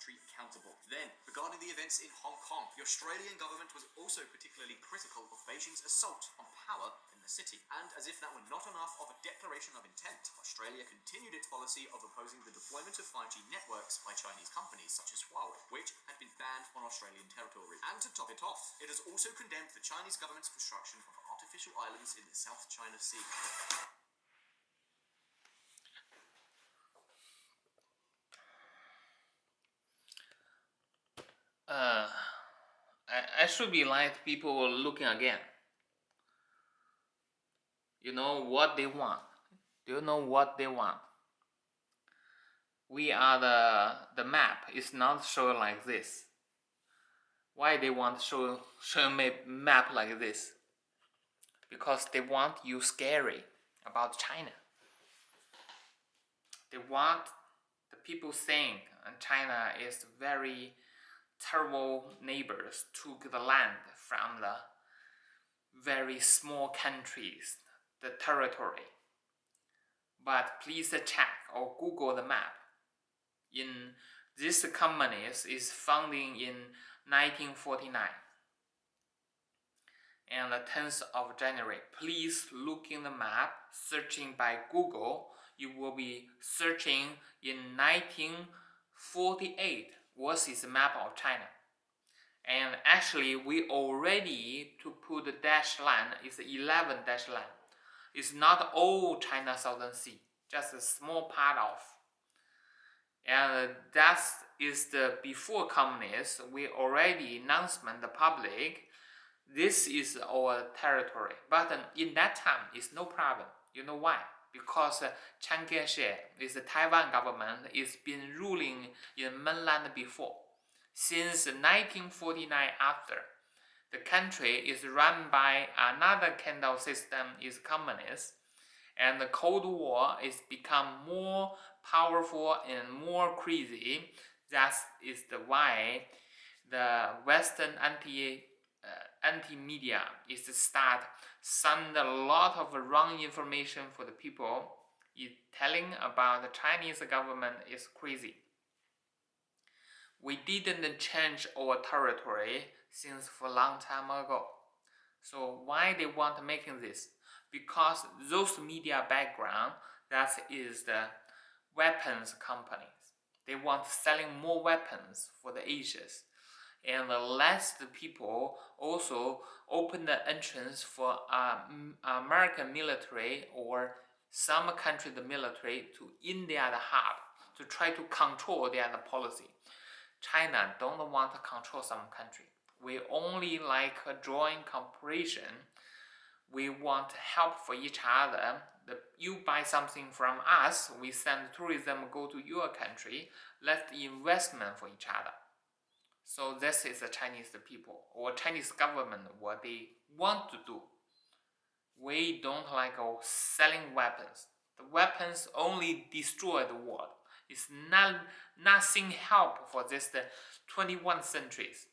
country accountable. Then, regarding the events in Hong Kong, the Australian government was also particularly critical of Beijing's assault on power in the city. And as if that were not enough of a declaration of intent, Australia continued its policy of opposing the deployment of 5G networks by Chinese companies such as Huawei, which had been banned on Australian territory. And to top it off, it has also condemned the Chinese government's construction of artificial islands in the South China Sea. I should be like people looking again. You know what they want. Do you know what they want? We are the map is not shown like this. Why they want to show map like this? Because they want you scary about China. They want the people saying China is very terrible neighbors took the land from the very small countries, the territory. But please check or Google the map. In this company is founding in 1949 and the 10th of January. Please look in the map, searching by Google. You will be searching in 1948. What is the map of China? And actually, we already to put the dash line is 11 dash line. It's not all China Southern Sea, just a small part of. And that is the before communists. We already announcement the public. This is our territory. But in that time, it's no problem. You know why? Because Chiang Kai-shek is the Taiwan government is been ruling in mainland before. Since 1949 after, the country is run by another kind of system is communist, and the Cold War is become more powerful and more crazy. That is the why the Western anti-media is to start send a lot of wrong information for the people. Is telling about the Chinese government is crazy. We didn't change our territory since for a long time ago. So why they want making this? Because those media background, that is the weapons companies. They want selling more weapons for the Asians. And less the people also open the entrance for American military or some country the military to India the hub to try to control their policy. China don't want to control some country. We only like a joint cooperation. We want help for each other. You buy something from us, we send tourism go to your country. Let's investment for each other. So this is the Chinese people or Chinese government what they want to do. We don't like selling weapons. The weapons only destroy the world. It's nothing help for this the 21st centuries.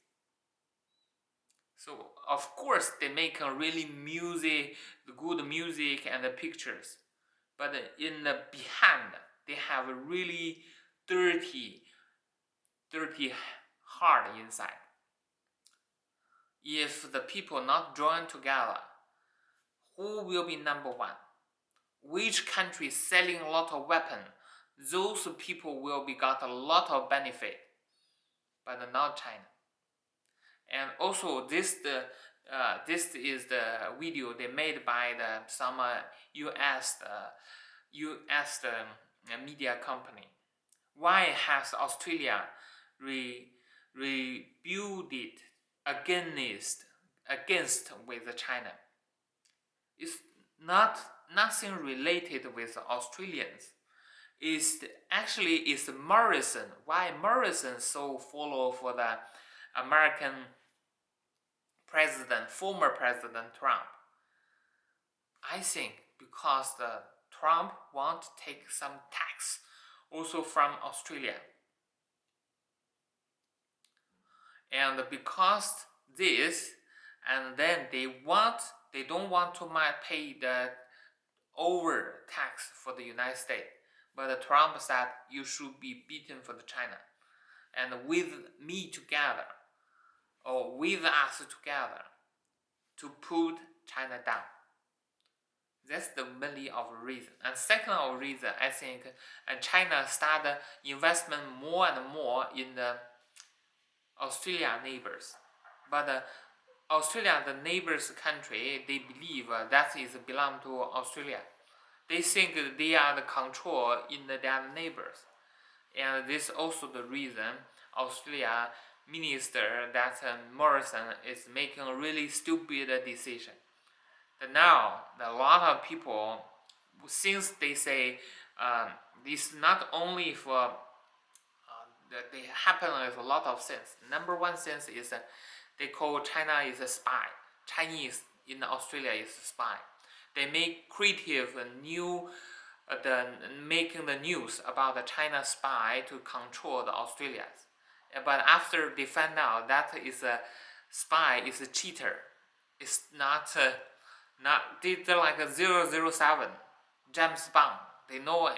So of course they make a really good music and the pictures, but in the behind they have a really dirty heart inside. If the people not join together, who will be number one? Which country selling a lot of weapon? Those people will be got a lot of benefit, but not China. And also this is the video they made by some US media company. Why has Australia rebuilt it against with China? It's nothing related with Australians. It's Morrison. Why Morrison so follow for the American president, former President Trump? I think because the Trump want to take some tax also from Australia. And because this, and then they don't want to pay the over tax for the United States. But Trump said you should be beaten for the China. and with me together, or with us together, to put China down. That's the mainly of reason. And second of reason, I think, China started investment more and more in the Australia neighbors. But Australia, the neighbors country, they believe that is belong to Australia. They think they are the control in their neighbors. And this is also the reason Australia minister that Morrison is making a really stupid decision. But now, a lot of people, since they say this not only for they happen with a lot of sense. Number one sense is they call China is a spy. Chinese in Australia is a spy. They make creative new making the news about the China spy to control the Australians. But after they find out that is a spy is a cheater, it's not they're like a 007 James Bond. They know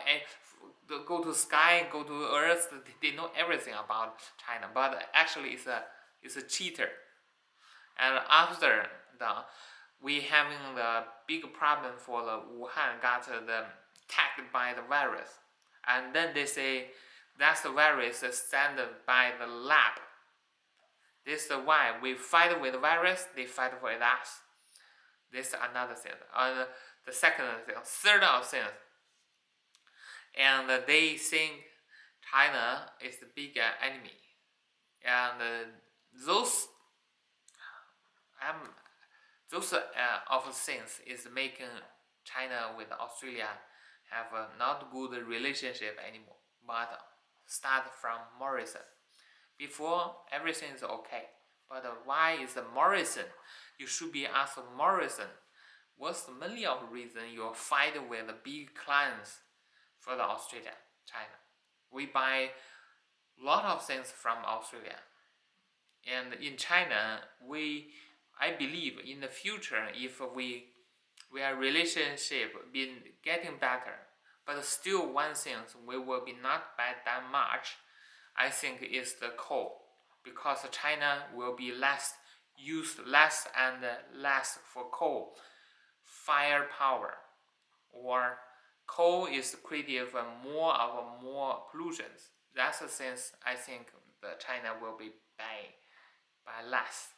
go to sky, go to Earth. They know everything about China, but actually it's a cheater. And after we having the big problem for the Wuhan got attacked by the virus, and then they say that's the virus sent by the lab. This is why we fight with the virus, they fight with us. This is another thing. The second thing, third thing, and they think China is the big enemy, and those of things is making China with Australia have a not good relationship anymore. But start from Morrison. Before everything is okay, but why is Morrison? You should be asked Morrison. What's the mainly of reason you fight with the big clients for the Australia, China? We buy a lot of things from Australia, and in China, I believe in the future, if our relationship been getting better, but still one thing we will be not buy that much, I think is the coal, because China will be used less and less for coal firepower, or coal is creative more pollutions. That's the sense I think the China will be by less.